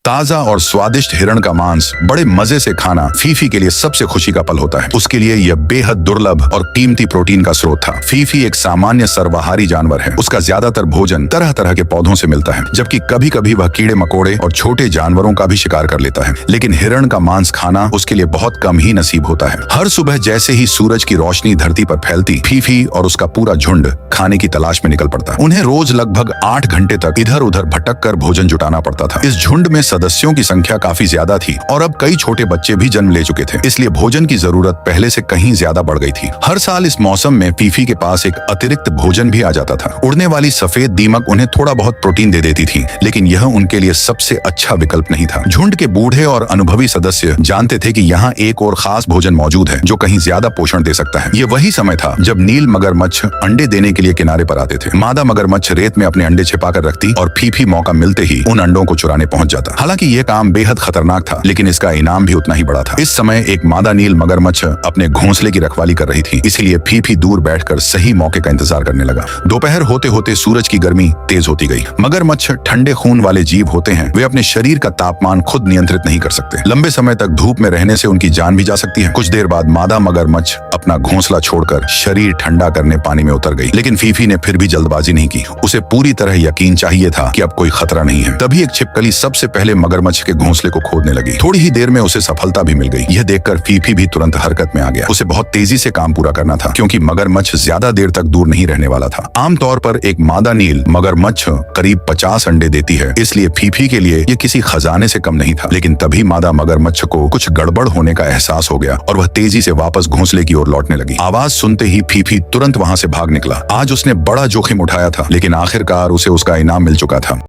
ताजा और स्वादिष्ट हिरण का मांस बड़े मजे से खाना फीफी के लिए सबसे खुशी का पल होता है। उसके लिए यह बेहद दुर्लभ और कीमती प्रोटीन का स्रोत था। फीफी एक सामान्य सर्वाहारी जानवर है। उसका ज्यादातर भोजन तरह तरह के पौधों से मिलता है, जबकि कभी कभी वह कीड़े मकोड़े और छोटे जानवरों का भी शिकार कर लेता है। लेकिन हिरण का मांस खाना उसके लिए बहुत कम ही नसीब होता है। हर सुबह जैसे ही सूरज की रोशनी धरती पर फैलती, फीफी और उसका पूरा झुंड खाने की तलाश में निकल पड़ता। उन्हें रोज लगभग 8 घंटे तक इधर उधर भटक कर भोजन जुटाना पड़ता था। इस झुंड में सदस्यों की संख्या काफी ज्यादा थी और अब कई छोटे बच्चे भी जन्म ले चुके थे, इसलिए भोजन की जरूरत पहले से कहीं ज्यादा बढ़ गई थी। हर साल इस मौसम में फीफी के पास एक अतिरिक्त भोजन भी आ जाता था। उड़ने वाली सफेद दीमक उन्हें थोड़ा बहुत प्रोटीन दे देती थी, लेकिन यह उनके लिए सबसे अच्छा विकल्प नहीं था। झुंड के बूढ़े और अनुभवी सदस्य जानते थे कि यहाँ एक और खास भोजन मौजूद है जो कहीं ज्यादा पोषण दे सकता है। ये वही समय था जब नील मगरमच्छ अंडे देने के लिए किनारे पर आते थे। मादा मगरमच्छ रेत में अपने अंडे छिपा कर रखती और फीफी मौका मिलते ही उन अंडों को चुराने पहुंच जाता। हालांकि यह काम बेहद खतरनाक था, लेकिन इसका इनाम भी उतना ही बड़ा था। इस समय एक मादा नील मगरमच्छ अपने घोंसले की रखवाली कर रही थी, इसलिए फीफी दूर बैठकर सही मौके का इंतजार करने लगा। दोपहर होते होते सूरज की गर्मी तेज होती गई। मगरमच्छ ठंडे खून वाले जीव होते हैं, वे अपने शरीर का तापमान खुद नियंत्रित नहीं कर सकते। लंबे समय तक धूप में रहने से उनकी जान भी जा सकती है। कुछ देर बाद मादा मगरमच्छ अपना घोंसला छोड़कर शरीर ठंडा करने पानी में उतर गई, लेकिन फीफी ने फिर भी जल्दबाजी नहीं की। उसे पूरी तरह यकीन चाहिए था कि अब कोई खतरा नहीं है। तभी एक छिपकली सबसे पहले मगरमच्छ के घोंसले को खोदने लगी। थोड़ी ही देर में उसे सफलता भी मिल गई। यह देखकर फीफी भी तुरंत हरकत में आ गया। उसे बहुत तेजी से काम पूरा करना था, क्योंकि मगरमच्छ ज्यादा देर तक दूर नहीं रहने वाला था। आमतौर पर एक मादा नील मगरमच्छ करीब 50 अंडे देती है, इसलिए फीफी के लिए यह किसी खजाने से कम नहीं था। लेकिन तभी मादा मगरमच्छ को कुछ गड़बड़ होने का एहसास हो गया और वह तेजी से वापस घोंसले की ओर लौटने लगी। आवाज सुनते ही फीफी तुरंत वहां से भाग निकला। आज उसने बड़ा जोखिम उठाया था, लेकिन आखिरकार उसे उसका इनाम मिल चुका था।